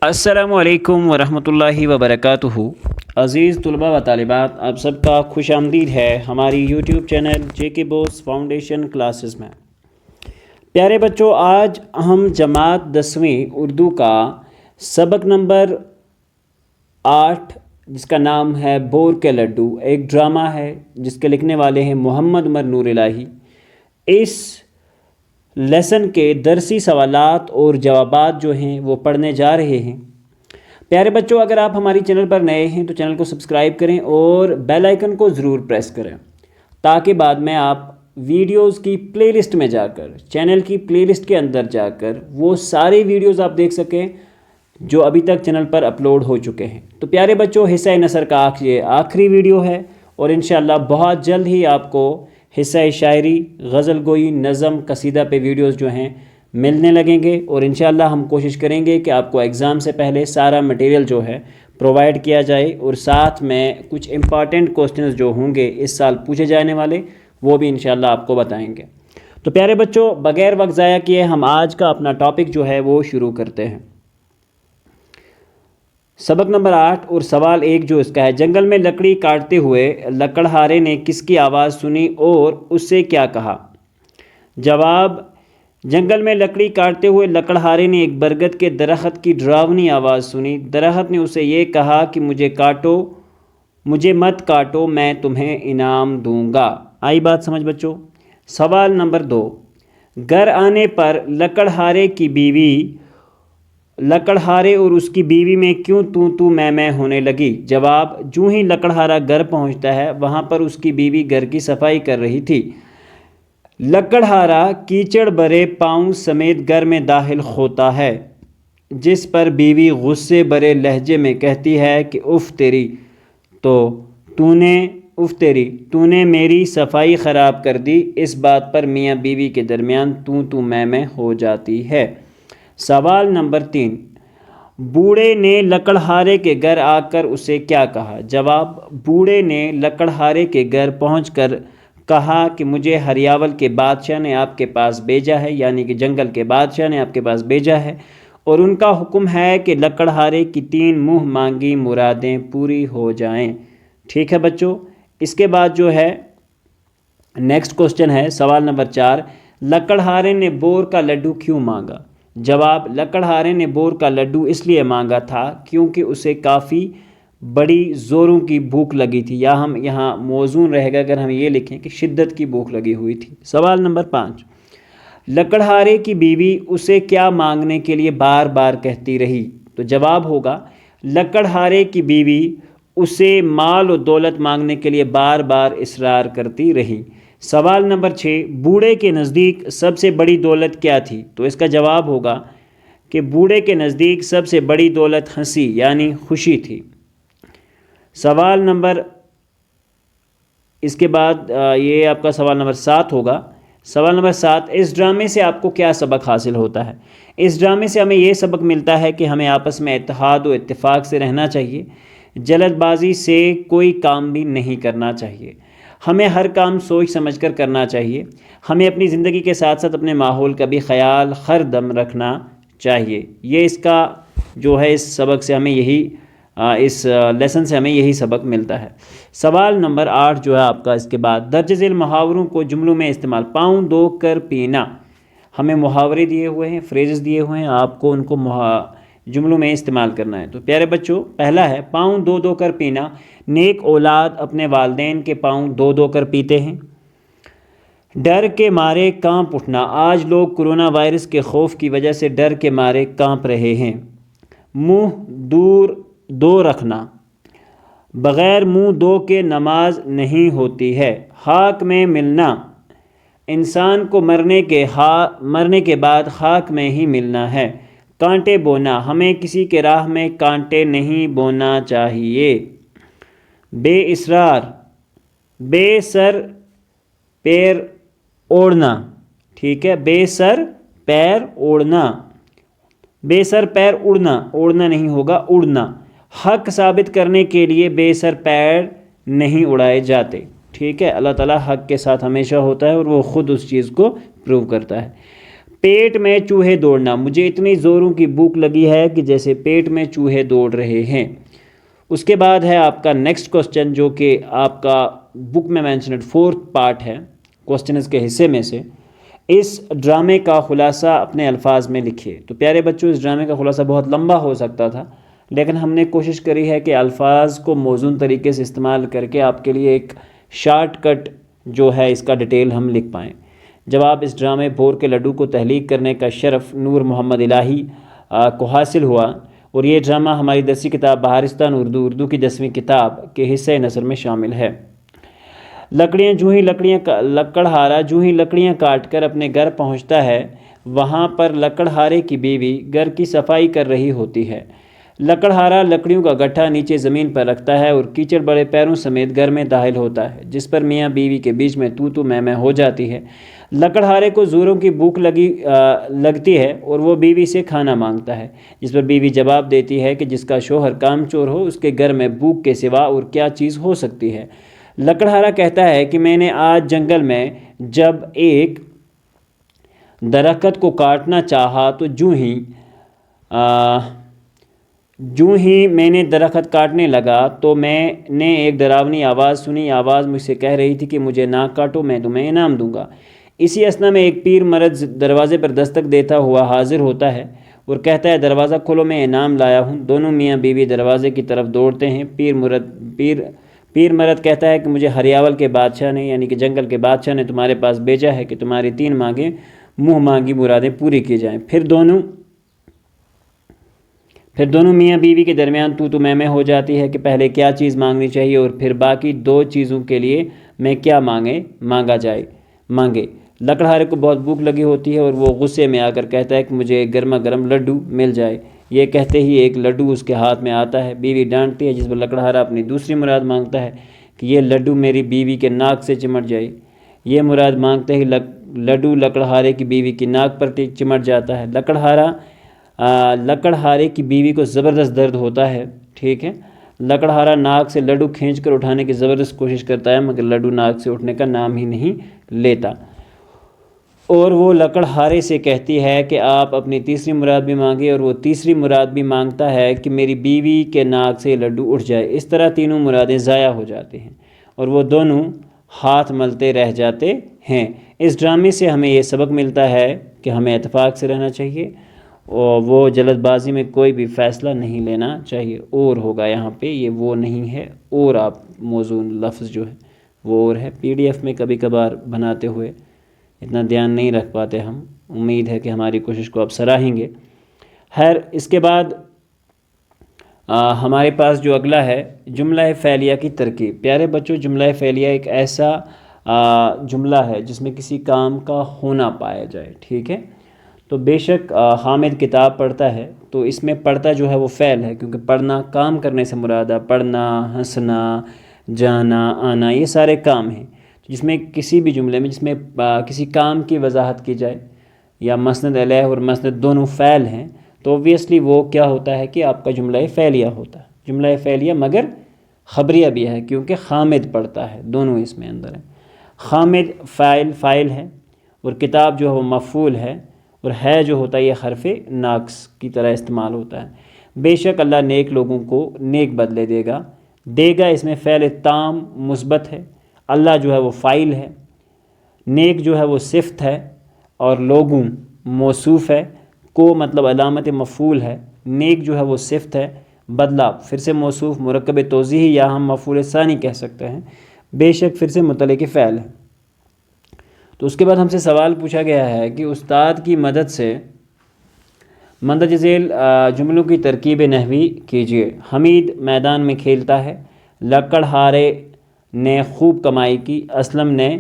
السلام علیکم ورحمۃ اللہ وبرکاتہ۔ عزیز طلباء و طالبات، آپ سب کا خوش آمدید ہے ہماری یوٹیوب چینل جے کے بوس فاؤنڈیشن کلاسز میں۔ پیارے بچوں، آج ہم جماعت 10ویں اردو کا سبق نمبر 8 جس کا نام ہے بور کے لڈو، ایک ڈرامہ ہے جس کے لکھنے والے ہیں محمد عمر نور الہی، اس لیسن کے درسی سوالات اور جوابات جو ہیں وہ پڑھنے جا رہے ہیں۔ پیارے بچوں، اگر آپ ہماری چینل پر نئے ہیں تو چینل کو سبسکرائب کریں اور بیل آئیکن کو ضرور پریس کریں تاکہ بعد میں آپ ویڈیوز کی پلے لسٹ میں جا کر، چینل کی پلے لسٹ کے اندر جا کر وہ ساری ویڈیوز آپ دیکھ سکیں جو ابھی تک چینل پر اپلوڈ ہو چکے ہیں۔ تو پیارے بچوں، حصہ نثر کا یہ آخری ویڈیو ہے اور انشاءاللہ بہت جلد ہی آپ کو حصہ شاعری، غزل گوئی، نظم، قصیدہ پہ ویڈیوز جو ہیں ملنے لگیں گے، اور انشاءاللہ ہم کوشش کریں گے کہ آپ کو ایگزام سے پہلے سارا مٹیریل جو ہے پرووائڈ کیا جائے، اور ساتھ میں کچھ امپارٹنٹ کوسچنز جو ہوں گے اس سال پوچھے جانے والے وہ بھی انشاءاللہ آپ کو بتائیں گے۔ تو پیارے بچوں، بغیر وقت ضائع کیے ہم آج کا اپنا ٹاپک جو ہے وہ شروع کرتے ہیں۔ سبق نمبر 8 اور سوال 1 جو اس کا ہے، جنگل میں لکڑی کاٹتے ہوئے لکڑہارے نے کس کی آواز سنی اور اس سے کیا کہا؟ جواب، جنگل میں لکڑی کاٹتے ہوئے لکڑہارے نے ایک برگد کے درخت کی ڈراؤنی آواز سنی۔ درخت نے اسے یہ کہا کہ مجھے مت کاٹو، میں تمہیں انعام دوں گا۔ آئی بات سمجھ بچوں؟ سوال نمبر 2، گھر آنے پر لکڑہارے اور اس کی بیوی میں کیوں تو میں ہونے لگی؟ جواب، جو ہی لکڑہارا گھر پہنچتا ہے وہاں پر اس کی بیوی گھر کی صفائی کر رہی تھی۔ لکڑہارا کیچڑ بھرے پاؤں سمیت گھر میں داخل ہوتا ہے، جس پر بیوی غصے بھرے لہجے میں کہتی ہے کہ اف تیری، تو نے میری صفائی خراب کر دی۔ اس بات پر میاں بیوی کے درمیان تو میں ہو جاتی ہے۔ سوال نمبر 3، بوڑھے نے لکڑہارے کے گھر آ کر اسے کیا کہا؟ جواب، بوڑھے نے لکڑہارے کے گھر پہنچ کر کہا کہ مجھے ہریاول کے بادشاہ نے آپ کے پاس بھیجا ہے، یعنی کہ جنگل کے بادشاہ نے آپ کے پاس بھیجا ہے، اور ان کا حکم ہے کہ لکڑہارے کی 3 منہ مانگی مرادیں پوری ہو جائیں۔ ٹھیک ہے بچوں، اس کے بعد جو ہے نیکسٹ کوسچن ہے سوال نمبر 4، لکڑہارے نے بور کا لڈو کیوں مانگا؟ جواب، لکڑہارے نے بور کا لڈو اس لیے مانگا تھا کیونکہ اسے کافی بڑی زوروں کی بھوک لگی تھی، یا ہم یہاں موزون رہے گا اگر ہم یہ لکھیں کہ شدت کی بھوک لگی ہوئی تھی۔ سوال نمبر 5، لکڑہارے کی بیوی اسے کیا مانگنے کے لیے بار بار کہتی رہی؟ تو جواب ہوگا، لکڑہارے کی بیوی اسے مال و دولت مانگنے کے لیے بار بار اصرار کرتی رہی۔ سوال نمبر 6، بوڑھے کے نزدیک سب سے بڑی دولت کیا تھی؟ تو اس کا جواب ہوگا کہ بوڑھے کے نزدیک سب سے بڑی دولت ہنسی یعنی خوشی تھی۔ سوال نمبر اس کے بعد یہ آپ کا سوال نمبر 7 ہوگا۔ سوال نمبر 7، اس ڈرامے سے آپ کو کیا سبق حاصل ہوتا ہے؟ اس ڈرامے سے ہمیں یہ سبق ملتا ہے کہ ہمیں آپس میں اتحاد و اتفاق سے رہنا چاہیے، جلد بازی سے کوئی کام بھی نہیں کرنا چاہیے، ہمیں ہر کام سوچ سمجھ کر کرنا چاہیے، ہمیں اپنی زندگی کے ساتھ ساتھ اپنے ماحول کا بھی خیال ہر دم رکھنا چاہیے۔ یہ اس کا جو ہے اس سبق سے ہمیں اس لیسن سے ہمیں یہی سبق ملتا ہے۔ سوال نمبر 8 جو ہے آپ کا اس کے بعد، درج ذیل محاوروں کو جملوں میں استعمال، پاؤں دھو کر پینا، ہمیں محاورے دیے ہوئے ہیں، فریزز دیے ہوئے ہیں، آپ کو ان کو جملوں میں استعمال کرنا ہے۔ تو پیارے بچوں، پہلا ہے پاؤں دھو کر پینا، نیک اولاد اپنے والدین کے پاؤں دھو کر پیتے ہیں۔ ڈر کے مارے کانپ اٹھنا، آج لوگ کرونا وائرس کے خوف کی وجہ سے ڈر کے مارے کانپ رہے ہیں۔ منہ دو رکھنا، بغیر منہ دو کے نماز نہیں ہوتی ہے۔ خاک میں ملنا، انسان کو مرنے کے بعد خاک میں ہی ملنا ہے۔ کانٹے بونا، ہمیں کسی کے راہ میں کانٹے نہیں بونا چاہیے۔ بے اصرار، بے سر پیر اوڑھنا، ٹھیک ہے، بے سر پیر اوڑھنا، بے سر پیر اوڑھنا نہیں ہوگا، اڑنا۔ حق ثابت کرنے کے لیے بے سر پیر نہیں اڑائے جاتے، ٹھیک ہے، اللہ تعالیٰ حق کے ساتھ ہمیشہ ہوتا ہے اور وہ خود اس چیز کو پروو کرتا ہے۔ پیٹ میں چوہے دوڑنا، مجھے اتنی زوروں کی بھوک لگی ہے کہ جیسے پیٹ میں چوہے دوڑ رہے ہیں۔ اس کے بعد ہے آپ کا نیکسٹ کوسچن، جو کہ آپ کا بک میں مینشنڈ 4th پارٹ ہے کوسچنز کے حصے میں سے۔ اس ڈرامے کا خلاصہ اپنے الفاظ میں لکھیے۔ تو پیارے بچوں، اس ڈرامے کا خلاصہ بہت لمبا ہو سکتا تھا، لیکن ہم نے کوشش کری ہے کہ الفاظ کو موزون طریقے سے استعمال کر کے آپ کے لیے ایک شارٹ کٹ جو ہے اس کا ڈیٹیل ہم لکھ پائیں۔ جب آپ اس ڈرامے بھور کے لڈو کو تحلیق کرنے کا شرف نور محمد الہی کو حاصل ہوا، اور یہ ڈرامہ ہماری 10ویں کتاب بہارستان اردو کی 10ویں کتاب کے حصہ نثر میں شامل ہے۔ لکڑہارا جو ہی لکڑیاں کاٹ کر اپنے گھر پہنچتا ہے، وہاں پر لکڑہارے کی بیوی گھر کی صفائی کر رہی ہوتی ہے۔ لکڑہارا لکڑیوں کا گٹھا نیچے زمین پر رکھتا ہے اور کیچڑ بڑے پیروں سمیت گھر میں داخل ہوتا ہے، جس پر میاں بیوی کے بیچ میں تو میں ہو جاتی ہے۔ لکڑہارے کو زوروں کی بھوک لگتی ہے اور وہ بیوی سے کھانا مانگتا ہے، جس پر بیوی جواب دیتی ہے کہ جس کا شوہر کام چور ہو، اس کے گھر میں بھوک کے سوا اور کیا چیز ہو سکتی ہے۔ لکڑہارا کہتا ہے کہ میں نے آج جنگل میں جب ایک درخت کو کاٹنا چاہا تو جو ہی میں نے درخت کاٹنے لگا تو میں نے ایک ڈراؤنی آواز سنی۔ آواز مجھ سے کہہ رہی تھی کہ مجھے نہ کاٹو، میں تمہیں انعام دوں گا۔ اسی اثنا میں ایک پیر مرد دروازے پر دستک دیتا ہوا حاضر ہوتا ہے اور کہتا ہے دروازہ کھولو، میں انعام لایا ہوں۔ دونوں میاں بیوی دروازے کی طرف دوڑتے ہیں۔ پیر مرد کہتا ہے کہ مجھے ہریاول کے بادشاہ نے یعنی کہ جنگل کے بادشاہ نے تمہارے پاس بھیجا ہے کہ تمہاری 3 منہ مانگی مرادیں پوری کی جائیں۔ پھر دونوں میاں بیوی کے درمیان تو میں ہو جاتی ہے کہ پہلے کیا چیز مانگنی چاہیے اور پھر باقی 2 چیزوں کے لیے میں کیا مانگے۔ لکڑہارے کو بہت بھوک لگی ہوتی ہے اور وہ غصے میں آ کر کہتا ہے کہ مجھے ایک گرما گرم لڈو مل جائے۔ یہ کہتے ہی ایک لڈو اس کے ہاتھ میں آتا ہے۔ بیوی ڈانٹتی ہے، جس پر لکڑہارا اپنی دوسری مراد مانگتا ہے کہ یہ لڈو میری بیوی کے ناک سے چمٹ جائے۔ یہ مراد مانگتے ہی لڈو لکڑہارے کی بیوی کی ناک پر چمٹ جاتا ہے۔ لکڑہارے کی بیوی کو زبردست درد ہوتا ہے، ٹھیک ہے۔ لکڑہارا ناک سے لڈو کھینچ کر اٹھانے کی زبردست کوشش کرتا ہے، مگر لڈو ناک سے اٹھنے کا نام ہی نہیں لیتا، اور وہ لکڑہارے سے کہتی ہے کہ آپ اپنی تیسری مراد بھی مانگے، اور وہ تیسری مراد بھی مانگتا ہے کہ میری بیوی کے ناک سے لڈو اٹھ جائے۔ اس طرح تینوں مرادیں ضائع ہو جاتی ہیں اور وہ دونوں ہاتھ ملتے رہ جاتے ہیں۔ اس ڈرامے سے ہمیں یہ سبق ملتا ہے کہ ہمیں اتفاق سے رہنا چاہیے اور وہ جلد بازی میں کوئی بھی فیصلہ نہیں لینا چاہیے۔ اور ہوگا یہاں پہ، یہ وہ نہیں ہے، اور آپ موزون لفظ جو ہے وہ اور ہے۔ PDF میں کبھی کبھار بناتے ہوئے اتنا دھیان نہیں رکھ پاتے ہم، امید ہے کہ ہماری کوشش کو آپ سراہیں گے۔ خیر، اس کے بعد ہمارے پاس جو اگلا ہے جملہ فعلیہ کی ترکیب۔ پیارے بچوں، جملہ فعلیہ ایک ایسا جملہ ہے جس میں کسی کام کا ہونا پایا جائے، ٹھیک ہے۔ تو بے شک حامد کتاب پڑھتا ہے، تو اس میں پڑھتا جو ہے وہ فعل ہے، کیونکہ پڑھنا کام کرنے سے مراد ہے۔ پڑھنا، ہنسنا، جانا، آنا، یہ سارے کام ہیں۔ جس میں کسی بھی جملے میں جس میں کسی کام کی وضاحت کی جائے، یا مسند علیہ اور مسند دونوں فعل ہیں، تو اوبویسلی وہ کیا ہوتا ہے کہ آپ کا جملہ فعلیہ ہوتا ہے۔ جملہ فعلیہ مگر خبریہ بھی ہے، کیونکہ حامد پڑھتا ہے، دونوں اس میں اندر ہیں۔ حامد فاعل ہے، اور کتاب جو ہے وہ مفعول ہے، اور ہے جو ہوتا ہے یہ حرف ناقص کی طرح استعمال ہوتا ہے۔ بے شک اللہ نیک لوگوں کو نیک بدلے دے گا، اس میں فعل تام مثبت ہے۔ اللہ جو ہے وہ فاعل ہے، نیک جو ہے وہ صفت ہے، اور لوگوں موصوف ہے، کو مطلب علامت مفعول ہے، نیک جو ہے وہ صفت ہے، بدلہ پھر سے موصوف مرکب توضیحی یا ہم مفعول ثانی کہہ سکتے ہیں، بے شک پھر سے متعلق فعل ہے۔ تو اس کے بعد ہم سے سوال پوچھا گیا ہے کہ استاد کی مدد سے مندرجہ ذیل جملوں کی ترکیب نحوی کیجیے۔ حمید میدان میں کھیلتا ہے، لکڑہارے نے خوب کمائی کی، اسلم نے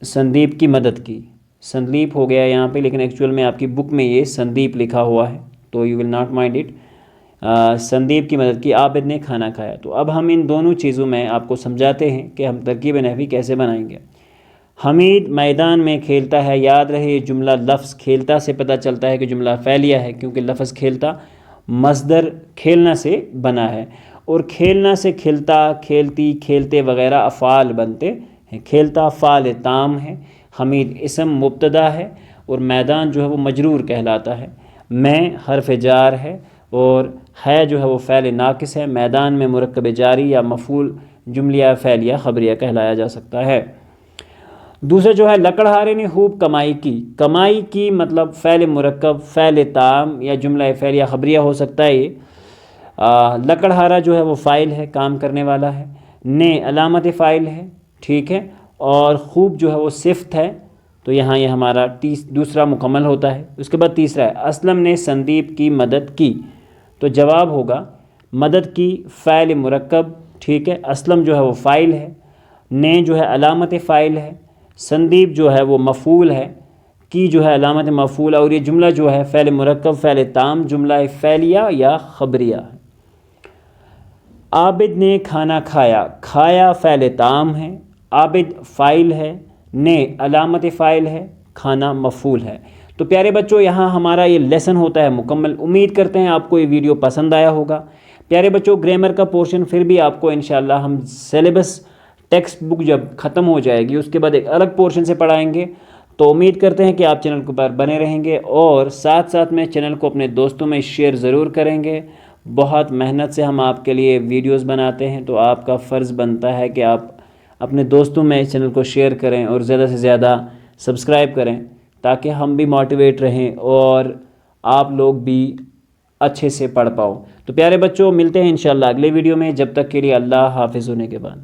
سندیپ کی مدد کی۔ سندیپ ہو گیا یہاں پہ، لیکن ایکچول میں آپ کی بک میں یہ سندیپ لکھا ہوا ہے، تو you will not mind it. Sandeep کی مدد کی، عابد نے کھانا کھایا۔ تو اب ہم ان دونوں چیزوں میں آپ کو سمجھاتے ہیں کہ ہم ترکیب نحوی کیسے بنائیں گے۔ حمید میدان میں کھیلتا ہے، یاد رہے یہ جملہ لفظ کھیلتا سے پتہ چلتا ہے کہ جملہ فعلیہ ہے، کیونکہ لفظ کھیلتا مصدر کھیلنا سے بنا ہے، اور کھیلنا سے کھلتا، کھیلتی، کھیلتے وغیرہ افعال بنتے ہیں۔ کھیلتا فعل تام ہے، حمید اسم مبتدا ہے اور میدان جو ہے وہ مجرور کہلاتا ہے۔ میں حرف جار ہے اور ہے جو ہے وہ فعل ناقص ہے۔ میدان میں مرکب جاری یا مفعول جملہ فعلیہ خبریہ کہلایا جا سکتا ہے۔ دوسرا جو ہے لکڑہارے نے خوب کمائی کی۔ کمائی کی مطلب فعل مرکب، فعل تام یا جملہ فعلیہ خبریہ ہو سکتا ہے یہ۔ لکڑہارا جو ہے وہ فاعل ہے، کام کرنے والا ہے۔ نے علامت فاعل ہے، ٹھیک ہے، اور خوب جو ہے وہ صفت ہے، تو یہاں یہ ہمارا دوسرا مکمل ہوتا ہے۔ اس کے بعد تیسرا ہے اسلم نے سندیپ کی مدد کی، تو جواب ہوگا مدد کی فعل مرکب، ٹھیک ہے، اسلم جو ہے وہ فاعل ہے، نے جو ہے علامت فاعل ہے، سندیپ جو ہے وہ مفعول ہے، کی جو ہے علامت مفعول، اور یہ جملہ جو ہے فعل مرکب، فعل تام، جملہ فعلیہ یا خبریہ ہے۔ عابد نے کھانا کھایا، کھایا فعل تام ہے، عابد فاعل ہے، نے علامت فاعل ہے، کھانا مفعول ہے۔ تو پیارے بچوں یہاں ہمارا یہ لیسن ہوتا ہے مکمل۔ امید کرتے ہیں آپ کو یہ ویڈیو پسند آیا ہوگا۔ پیارے بچوں گرامر کا پورشن پھر بھی آپ کو انشاءاللہ ہم سلیبس ٹیکسٹ بک جب ختم ہو جائے گی اس کے بعد ایک الگ پورشن سے پڑھائیں گے، تو امید کرتے ہیں کہ آپ چینل کے پر بنے رہیں گے اور ساتھ ساتھ میں چینل کو اپنے دوستوں میں شیئر ضرور کریں گے۔ بہت محنت سے ہم آپ کے لیے ویڈیوز بناتے ہیں، تو آپ کا فرض بنتا ہے کہ آپ اپنے دوستوں میں اس چینل کو شیئر کریں اور زیادہ سے زیادہ سبسکرائب کریں، تاکہ ہم بھی موٹیویٹ رہیں اور آپ لوگ بھی اچھے سے پڑھ پاؤ۔ تو پیارے بچوں ملتے ہیں انشاءاللہ اگلے ویڈیو میں، جب تک کے لیے اللہ حافظ ہونے کے بعد۔